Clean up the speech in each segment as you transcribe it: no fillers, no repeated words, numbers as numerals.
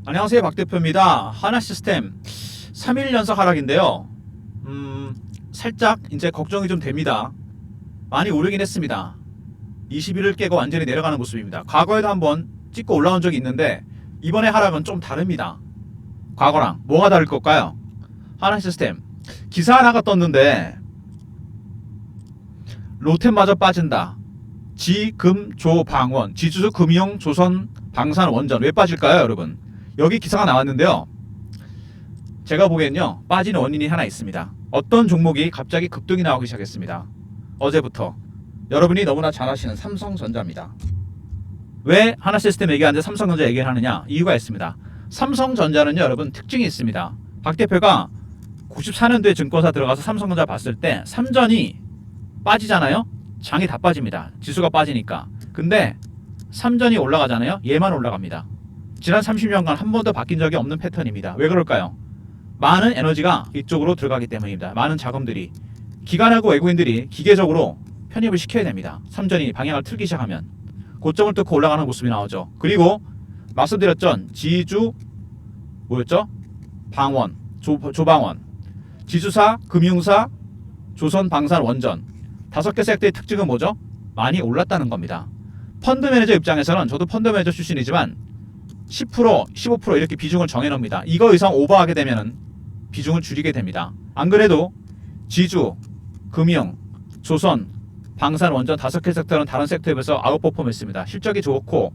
안녕하세요, 박 대표입니다. 하나시스템 3일 연속 하락인데요. 살짝 이제 걱정이 좀 됩니다. 많이 오르긴 했습니다. 21을 깨고 완전히 내려가는 모습입니다. 과거에도 한번 찍고 올라온 적이 있는데 이번에 하락은 좀 다릅니다. 과거랑 뭐가 다를 걸까요? 하나시스템 기사 하나가 떴는데 롯데마저 빠진다. 지금조방원 지주주 금융 조선 방산 원전 왜 빠질까요, 여러분? 여기 기사가 나왔는데요. 제가 보기엔요, 빠지는 원인이 하나 있습니다. 어떤 종목이 갑자기 급등이 나오기 시작했습니다. 어제부터. 여러분이 너무나 잘 아시는 삼성전자입니다. 왜 하나시스템 얘기하는데 삼성전자 얘기를 하느냐? 이유가 있습니다. 삼성전자는요, 여러분 특징이 있습니다. 박 대표가 94년도에 증권사 들어가서 삼성전자 봤을 때 삼전이 빠지잖아요. 장이 다 빠집니다. 지수가 빠지니까. 근데 삼전이 올라가잖아요. 얘만 올라갑니다. 지난 30년간 한 번도 바뀐 적이 없는 패턴입니다. 왜 그럴까요? 많은 에너지가 이쪽으로 들어가기 때문입니다. 많은 자금들이, 기관하고 외국인들이 기계적으로 편입을 시켜야 됩니다. 삼전이 방향을 틀기 시작하면 고점을 뚫고 올라가는 모습이 나오죠. 그리고 말씀드렸죠. 지주 뭐였죠? 방원, 조방원, 지주사, 금융사, 조선, 방산, 원전 5개 섹터의 특징은 뭐죠? 많이 올랐다는 겁니다. 펀드 매니저 입장에서는, 저도 펀드 매니저 출신이지만 10%, 15% 이렇게 비중을 정해놓습니다. 이거 이상 오버하게 되면 비중을 줄이게 됩니다. 안 그래도 지주, 금융, 조선, 방산, 원전 5개 섹터는 다른 섹터에 비해서 아웃퍼폼했습니다. 실적이 좋고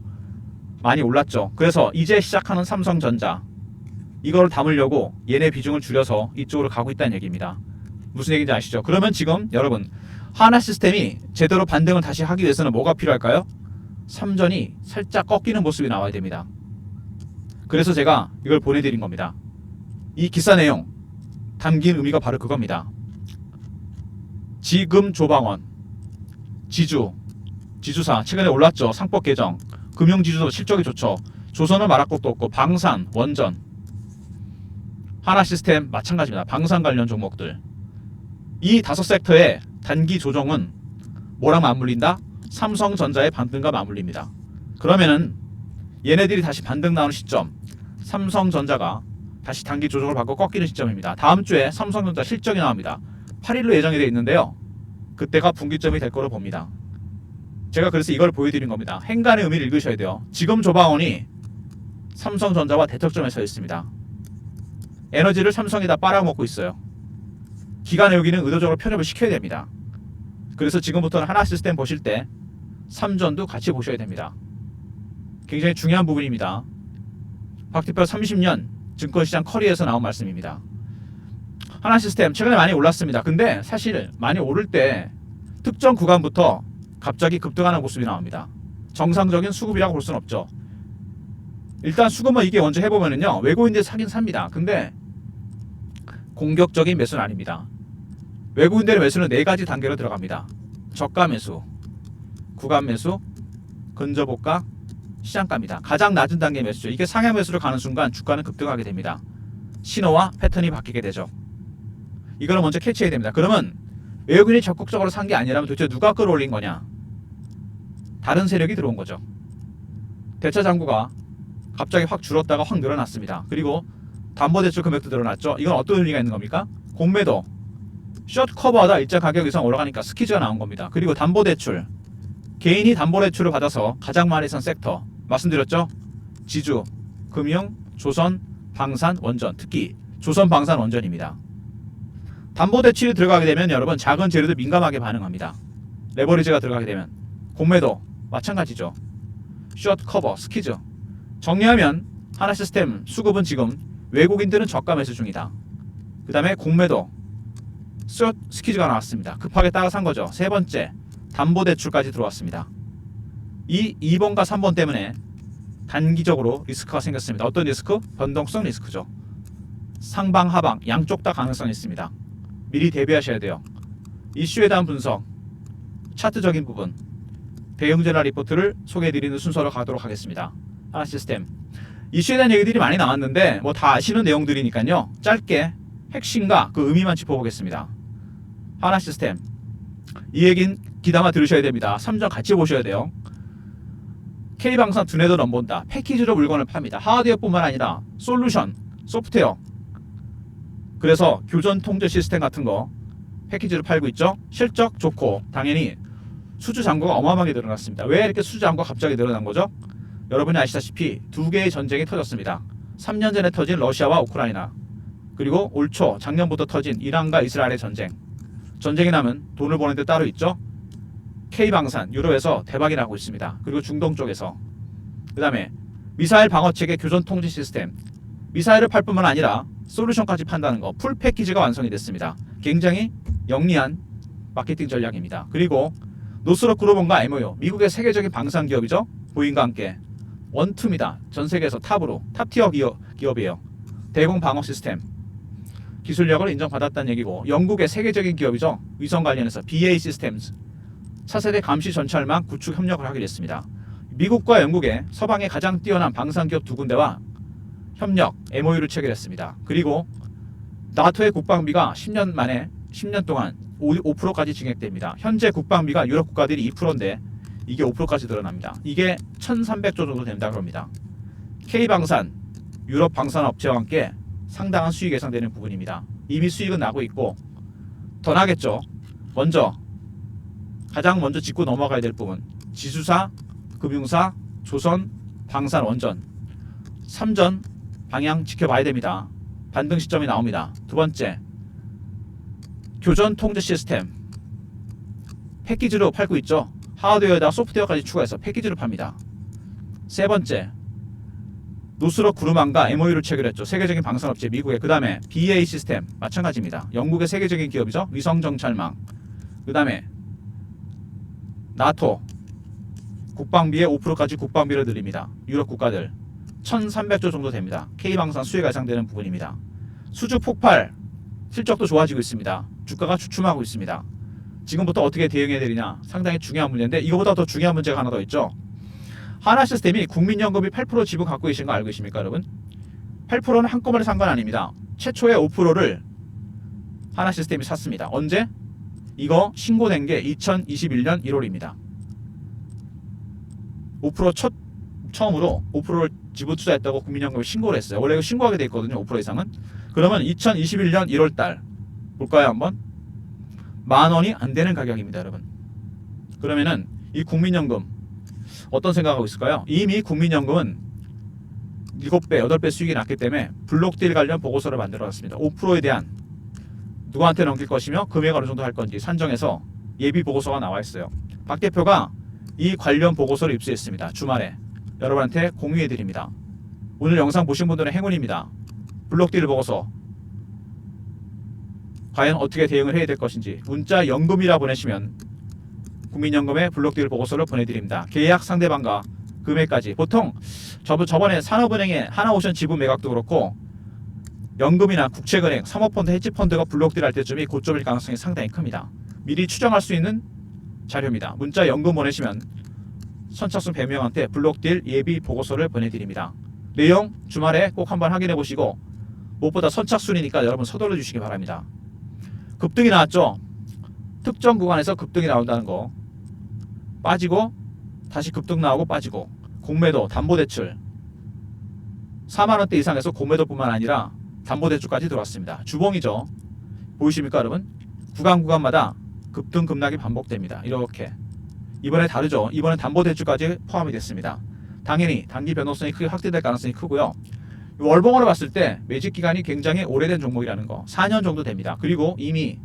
많이 올랐죠. 그래서 이제 시작하는 삼성전자, 이거를 담으려고 얘네 비중을 줄여서 이쪽으로 가고 있다는 얘기입니다. 무슨 얘기인지 아시죠? 그러면 지금 여러분, 하나시스템이 제대로 반등을 다시 하기 위해서는 뭐가 필요할까요? 삼전이 살짝 꺾이는 모습이 나와야 됩니다. 그래서 제가 이걸 보내드린 겁니다. 이 기사 내용 담긴 의미가 바로 그겁니다. 지금 조방원, 지주, 지주사 최근에 올랐죠. 상법 개정, 금융지주도 실적이 좋죠. 조선은 말할 것도 없고, 방산, 원전, 하나시스템 마찬가지입니다. 방산 관련 종목들, 이 5섹터의 단기 조정은 뭐랑 맞물린다? 삼성전자의 반등과 맞물립니다. 그러면은 얘네들이 다시 반등 나오는 시점, 삼성전자가 다시 단기 조정을 받고 꺾이는 시점입니다. 다음 주에 삼성전자 실적이 나옵니다. 8일로 예정이 되어 있는데요. 그때가 분기점이 될 거로 봅니다. 제가 그래서 이걸 보여드린 겁니다. 행간의 의미를 읽으셔야 돼요. 지금 조방원이 삼성전자와 대척점에 서 있습니다. 에너지를 삼성이 다 빨아먹고 있어요. 기관 여기는 의도적으로 편입을 시켜야 됩니다. 그래서 지금부터는 하나시스템 보실 때 삼전도 같이 보셔야 됩니다. 굉장히 중요한 부분입니다. 박 대표 30년 증권시장 커리에서 나온 말씀입니다. 하나시스템 최근에 많이 올랐습니다. 근데 사실 많이 오를 때 특정 구간부터 갑자기 급등하는 모습이 나옵니다. 정상적인 수급이라고 볼 수는 없죠. 일단 수급만 이게 먼저 해보면은요, 외국인들이 사긴 삽니다. 근데 공격적인 매수는 아닙니다. 외국인들의 매수는 4가지 단계로 들어갑니다. 저가 매수, 구간 매수, 근저보가, 시장가입니다. 가장 낮은 단계 매수죠. 이게 상향 매수로 가는 순간 주가는 급등하게 됩니다. 신호와 패턴이 바뀌게 되죠. 이거를 먼저 캐치해야 됩니다. 그러면 외국인이 적극적으로 산 게 아니라면 도대체 누가 끌어올린 거냐? 다른 세력이 들어온 거죠. 대차 잔고가 갑자기 확 줄었다가 확 늘어났습니다. 그리고 담보대출 금액도 늘어났죠. 이건 어떤 의미가 있는 겁니까? 공매도, 숏 커버하다 일정 가격 이상 올라가니까 스퀴즈가 나온 겁니다. 그리고 담보대출, 개인이 담보대출을 받아서 가장 많이 산 섹터 말씀드렸죠. 지주, 금융, 조선, 방산, 원전, 특히 조선, 방산, 원전입니다. 담보대출이 들어가게 되면 여러분, 작은 재료도 민감하게 반응합니다. 레버리지가 들어가게 되면 공매도 마찬가지죠. 숏 커버, 스퀴즈. 정리하면 하나시스템 수급은 지금 외국인들은 저가 매수 중이다. 그 다음에 공매도, 숏 스퀴즈가 나왔습니다. 급하게 따라 산 거죠. 세 번째, 담보대출까지 들어왔습니다. 이 2번과 3번 때문에 단기적으로 리스크가 생겼습니다. 어떤 리스크? 변동성 리스크죠. 상방, 하방 양쪽 다 가능성이 있습니다. 미리 대비하셔야 돼요. 이슈에 대한 분석, 차트적인 부분, 대응전화 리포트를 소개해드리는 순서로 가도록 하겠습니다. 하나시스템 이슈에 대한 얘기들이 많이 나왔는데 뭐 다 아시는 내용들이니까요. 짧게 핵심과 그 의미만 짚어보겠습니다. 하나시스템, 이 얘기는 귀담아 들으셔야 됩니다. 3점 같이 보셔야 돼요. K방산 두뇌도 넘본다. 패키지로 물건을 팝니다. 하드웨어뿐만 아니라 솔루션, 소프트웨어. 그래서 교전 통제 시스템 같은 거 패키지로 팔고 있죠. 실적 좋고 당연히 수주 잔고가 어마어마하게 늘어났습니다. 왜 이렇게 수주 잔고가 갑자기 늘어난 거죠? 여러분이 아시다시피 두 개의 전쟁이 터졌습니다. 3년 전에 터진 러시아와 우크라이나, 그리고 올 초 작년부터 터진 이란과 이스라엘의 전쟁. 전쟁이 나면 돈을 버는 데 따로 있죠. K방산 유럽에서 대박이 나고 있습니다. 그리고 중동 쪽에서. 그 다음에 미사일 방어체계 교전 통제 시스템. 미사일을 팔 뿐만 아니라 솔루션까지 판다는 거, 풀 패키지가 완성이 됐습니다. 굉장히 영리한 마케팅 전략입니다. 그리고 노스럽 그룹원과 MOU, 미국의 세계적인 방산 기업이죠. 보잉과 함께 원투입니다. 전 세계에서 탑으로 탑티어 기업이에요. 대공 방어 시스템 기술력을 인정받았다는 얘기고, 영국의 세계적인 기업이죠. 위성 관련해서 BAE 시스템즈 차세대 감시 전철망 구축 협력을 하게 됐습니다. 미국과 영국의 서방의 가장 뛰어난 방산 기업 두 군데와 협력 MOU를 체결했습니다. 그리고 나토의 국방비가 10년 동안 5%까지 증액됩니다. 현재 국방비가 유럽 국가들이 2%인데 이게 5%까지 늘어납니다. 이게 1300조 정도 된다 그럽니다. K방산 유럽 방산 업체와 함께 상당한 수익 예상되는 부분입니다. 이미 수익은 나고 있고 더 나겠죠. 가장 먼저 짚고 넘어가야 될 부분, 지수사, 금융사, 조선, 방산, 원전 3전 방향 지켜봐야 됩니다. 반등 시점이 나옵니다. 두 번째, 교전 통제 시스템 패키지로 팔고 있죠. 하드웨어에다 소프트웨어까지 추가해서 패키지로 팝니다. 세 번째, 노스럽 그루만과 MOU를 체결했죠. 세계적인 방산업체 미국의. 그 다음에 BAE 시스템 마찬가지입니다. 영국의 세계적인 기업이죠. 위성 정찰망. 그 다음에 나토 국방비의 5%까지 국방비를 늘립니다. 유럽 국가들 1300조 정도 됩니다. K방산 수혜가 예상되는 부분입니다. 수주 폭발, 실적도 좋아지고 있습니다. 주가가 주춤하고 있습니다. 지금부터 어떻게 대응해야 되느냐 상당히 중요한 문제인데, 이거보다 더 중요한 문제가 하나 더 있죠. 하나시스템이 국민연금이 8% 지분 갖고 계신 거 알고 계십니까 여러분? 8%는 한꺼번에 산 건 아닙니다. 최초의 5%를 하나시스템이 샀습니다. 언제? 이거 신고된 게 2021년 1월입니다. 5% 처음으로 5%를 지분 투자했다고 국민연금이 신고를 했어요. 원래 이거 신고하게 돼 있거든요. 5% 이상은. 그러면 2021년 1월달 볼까요 한번? 10,000원이 안 되는 가격입니다 여러분. 그러면은 이 국민연금 어떤 생각하고 있을까요? 이미 국민연금은 7배, 8배 수익이 났기 때문에 블록딜 관련 보고서를 만들어놨습니다. 5%에 대한 누구한테 넘길 것이며 금액 어느 정도 할 건지 산정해서 예비 보고서가 나와 있어요. 박 대표가 이 관련 보고서를 입수했습니다. 주말에 여러분한테 공유해 드립니다. 오늘 영상 보신 분들은 행운입니다. 블록딜 보고서 과연 어떻게 대응을 해야 될 것인지 문자 연금이라 보내시면 국민연금의 블록딜 보고서를 보내드립니다. 계약 상대방과 금액까지. 보통 저번에 산업은행의 하나오션 지분 매각도 그렇고 연금이나 국채은행, 사모펀드, 헤지펀드가 블록딜 할 때쯤이 고점일 가능성이 상당히 큽니다. 미리 추정할 수 있는 자료입니다. 문자 연금 보내시면 선착순 100명한테 블록딜 예비 보고서를 보내드립니다. 내용 주말에 꼭 한번 확인해 보시고, 무엇보다 선착순이니까 여러분 서둘러 주시기 바랍니다. 급등이 나왔죠. 특정 구간에서 급등이 나온다는 거, 빠지고 다시 급등 나오고 빠지고, 공매도, 담보대출 4만원대 이상에서 공매도뿐만 아니라 담보대출까지 들어왔습니다. 주봉이죠. 보이십니까 여러분? 구간마다 급등 급락이 반복됩니다. 이렇게. 이번에 다르죠. 이번엔 담보대출까지 포함이 됐습니다. 당연히 단기 변동성이 크게 확대될 가능성이 크고요. 월봉으로 봤을 때 매집 기간이 굉장히 오래된 종목이라는 거, 4년 정도 됩니다. 그리고 이미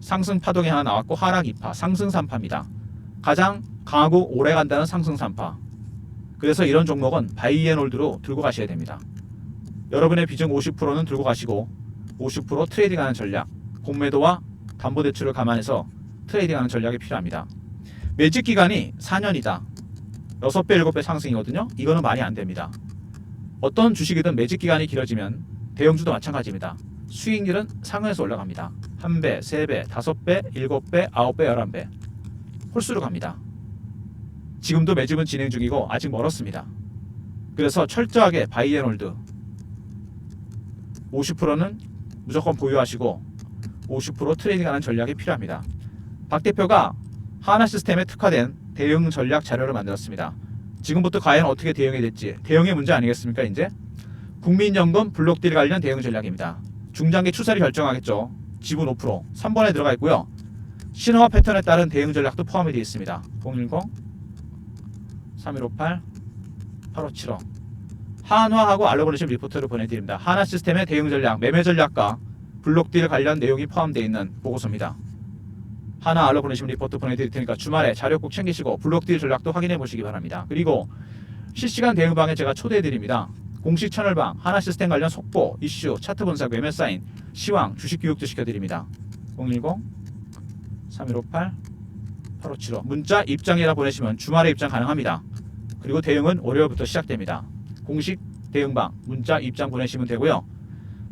상승 파동이 하나 나왔고 하락 2파, 상승 3파입니다. 가장 강하고 오래 간다는 상승 3파. 그래서 이런 종목은 바이앤홀드로 들고 가셔야 됩니다. 여러분의 비중 50%는 들고 가시고 50% 트레이딩하는 전략, 공매도와 담보대출을 감안해서 트레이딩하는 전략이 필요합니다. 매집 기간이 4년이다. 6배, 7배 상승이거든요. 이거는 말이 안 됩니다. 어떤 주식이든 매집 기간이 길어지면 대형주도 마찬가지입니다. 수익률은 상위에서 올라갑니다. 1배, 3배, 5배, 7배, 9배, 11배 홀수로 갑니다. 지금도 매집은 진행 중이고 아직 멀었습니다. 그래서 철저하게 바이앤홀드 50%는 무조건 보유하시고 50% 트레이딩하는 전략이 필요합니다. 박 대표가 하나시스템에 특화된 대응 전략 자료를 만들었습니다. 지금부터 과연 어떻게 대응이 될지 대응의 문제 아니겠습니까? 이제 국민연금 블록딜 관련 대응 전략입니다. 중장기 추세를 결정하겠죠. 지분 5% 3번에 들어가 있고요. 신호와 패턴에 따른 대응 전략도 포함이 되어 있습니다. 010 3158 8575 한화하고 알로그리즘 리포트를 보내드립니다. 하나시스템의 대응 전략, 매매 전략과 블록딜 관련 내용이 포함되어 있는 보고서입니다. 하나 알로그리즘 리포트 보내드릴 테니까 주말에 자료 꼭 챙기시고 블록딜 전략도 확인해 보시기 바랍니다. 그리고 실시간 대응방에 제가 초대해드립니다. 공식 채널방, 하나시스템 관련 속보, 이슈, 차트 분석, 매매 사인, 시황, 주식 교육도 시켜드립니다. 010 3158 8575 문자 입장이라 보내시면 주말에 입장 가능합니다. 그리고 대응은 월요일부터 시작됩니다. 공식 대응방 문자 입장 보내시면 되고요.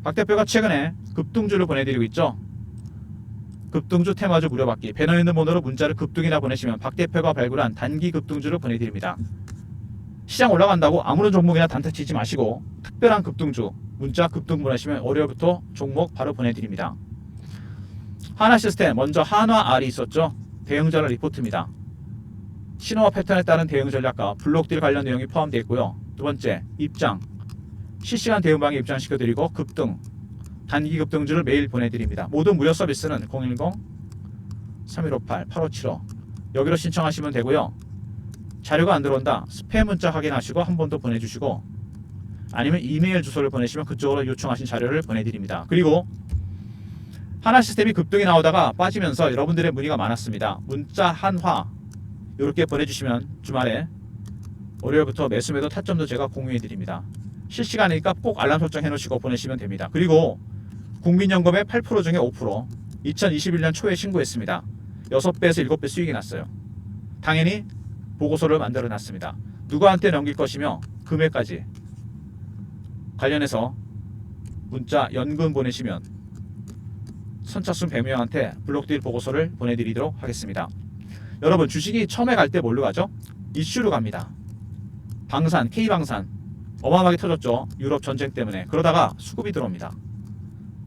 박 대표가 최근에 급등주를 보내드리고 있죠. 급등주 테마주 무료받기 배너 있는 번호로 문자를 급등이나 보내시면 박 대표가 발굴한 단기 급등주를 보내드립니다. 시장 올라간다고 아무런 종목이나 단타 치지 마시고 특별한 급등주 문자 급등 보내시면 월요일부터 종목 바로 보내드립니다. 하나시스템 먼저 한화 R이 있었죠. 대응 전략 리포트입니다. 신호와 패턴에 따른 대응 전략과 블록딜 관련 내용이 포함되어 있고요. 두 번째 입장 실시간 대응방에 입장시켜드리고 급등 단기 급등주를 매일 보내드립니다. 모든 무료 서비스는 010 3158 8575 여기로 신청하시면 되고요. 자료가 안 들어온다 스팸 문자 확인하시고 한 번 더 보내주시고 아니면 이메일 주소를 보내시면 그쪽으로 요청하신 자료를 보내드립니다. 그리고 하나시스템이 급등이 나오다가 빠지면서 여러분들의 문의가 많았습니다. 문자 한화 이렇게 보내주시면 주말에 월요일부터 매수매도 타점도 제가 공유해드립니다. 실시간이니까 꼭 알람 설정 해놓으시고 보내시면 됩니다. 그리고 국민연금의 8% 중에 5% 2021년 초에 신고했습니다. 6배에서 7배 수익이 났어요. 당연히 보고서를 만들어 놨습니다. 누구한테 넘길 것이며 금액까지 관련해서 문자 연금 보내시면 선착순 100명한테 블록딜 보고서를 보내드리도록 하겠습니다. 여러분 주식이 처음에 갈 때 뭘로 가죠? 이슈로 갑니다. 방산, K방산 어마어마하게 터졌죠. 유럽 전쟁 때문에. 그러다가 수급이 들어옵니다.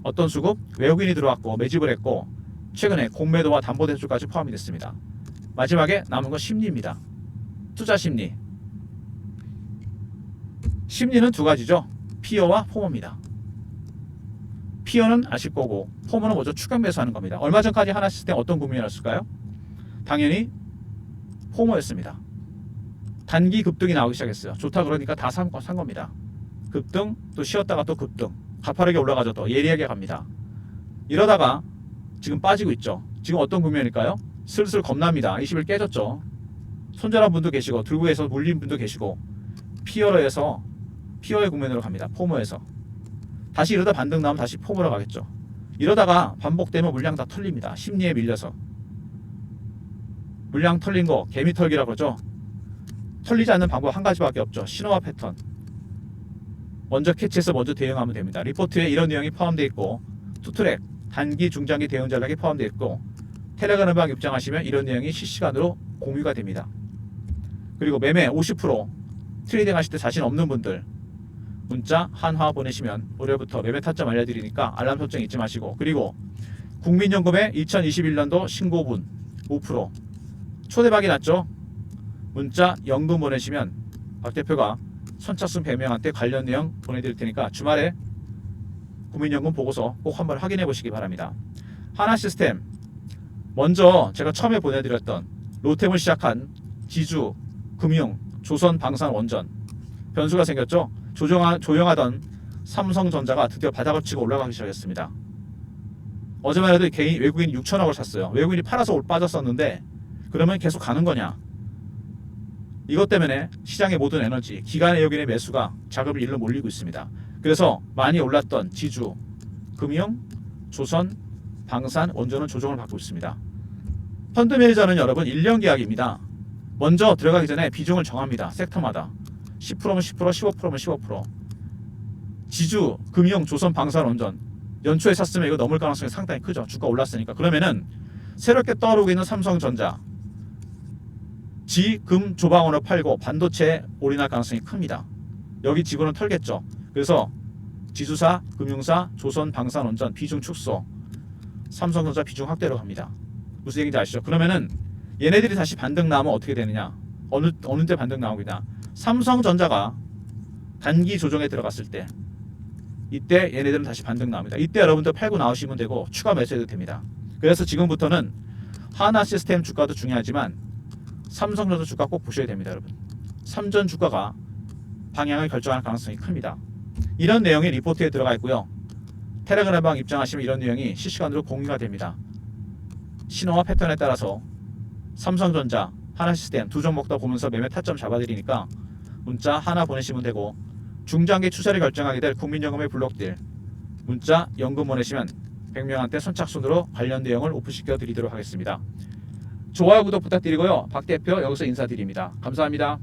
어떤 수급? 외국인이 들어왔고 매집을 했고 최근에 공매도와 담보대출까지 포함이 됐습니다. 마지막에 남은 건 심리입니다. 투자 심리. 심리는 두 가지죠. 피어와 포모입니다. 피어는 아실 거고 포모는 먼저 추격 매수하는 겁니다. 얼마 전까지 하나시스템 어떤 국민이었을까요? 당연히 포모였습니다. 단기 급등이 나오기 시작했어요. 좋다 그러니까 다 산 겁니다. 급등 또 쉬었다가 또 급등 가파르게 올라가죠. 또 예리하게 갑니다. 이러다가 지금 빠지고 있죠. 지금 어떤 국면일까요? 슬슬 겁납니다. 20일 깨졌죠. 손절한 분도 계시고 들고 해서 물린 분도 계시고 피어로 해서 피어의 국면으로 갑니다. 포모에서 다시 이러다 반등 나오면 다시 포모로 가겠죠. 이러다가 반복되면 물량 다 털립니다. 심리에 밀려서 물량 털린 거 개미 털기라고 그러죠. 털리지 않는 방법 한 가지밖에 없죠. 신호와 패턴 먼저 캐치해서 먼저 대응하면 됩니다. 리포트에 이런 내용이 포함되어 있고 투트랙 단기 중장기 대응 전략이 포함되어 있고 텔레그램방 입장하시면 이런 내용이 실시간으로 공유가 됩니다. 그리고 매매 50% 트레이딩 하실 때 자신 없는 분들 문자 한화 보내시면 월요일부터 매매 타점 알려드리니까 알람 설정 잊지 마시고 그리고 국민연금의 2021년도 신고분 5% 초대박이 났죠. 문자 연금 보내시면 박 대표가 선착순 100명한테 관련 내용 보내드릴 테니까 주말에 국민연금 보고서 꼭 한번 확인해 보시기 바랍니다. 하나시스템 먼저 제가 처음에 보내드렸던 로템을 시작한 지주, 금융, 조선, 방산, 원전 변수가 생겼죠. 조용하던 삼성전자가 드디어 바닥을 치고 올라가기 시작했습니다. 어제만 해도 외국인이 6천억을 샀어요. 외국인이 팔아서 빠졌었는데 그러면 계속 가는 거냐? 이것 때문에 시장의 모든 에너지, 기관 외국인의 매수가 자금을 일로 몰리고 있습니다. 그래서 많이 올랐던 지주, 금융, 조선, 방산, 원전은 조정을 받고 있습니다. 펀드 매니저는 여러분 1년 계약입니다. 먼저 들어가기 전에 비중을 정합니다. 섹터마다 10%면 10%, 15%면 15%. 지주, 금융, 조선, 방산, 원전 연초에 샀으면 이거 넘을 가능성이 상당히 크죠. 주가 올랐으니까. 그러면은 새롭게 떠오르고 있는 삼성전자 지, 금, 조방원을 팔고 반도체에 올인할 가능성이 큽니다. 여기 지분은 털겠죠. 그래서 지주사, 금융사, 조선, 방산, 원전 비중 축소 삼성전자 비중 확대로 갑니다. 무슨 얘기인지 아시죠? 그러면은 얘네들이 다시 반등 나오면 어떻게 되느냐? 어느 때 반등 나옵니다. 삼성전자가 단기 조정에 들어갔을 때 이때 얘네들은 다시 반등 나옵니다. 이때 여러분들 팔고 나오시면 되고 추가 매수해도 됩니다. 그래서 지금부터는 하나시스템 주가도 중요하지만 삼성전자 주가 꼭 보셔야 됩니다, 여러분. 삼전 주가가 방향을 결정할 가능성이 큽니다. 이런 내용이 리포트에 들어가 있고요. 텔레그램방 입장하시면 이런 내용이 실시간으로 공유가 됩니다. 신호와 패턴에 따라서 삼성전자, 하나시스템 두 종목 다 보면서 매매 타점 잡아드리니까 문자 하나 보내시면 되고, 중장기 추세를 결정하게 될 국민연금의 블록딜 문자 연금 보내시면 100명한테 선착순으로 관련 내용을 오픈시켜 드리도록 하겠습니다. 좋아요, 구독 부탁드리고요. 박 대표 여기서 인사드립니다. 감사합니다.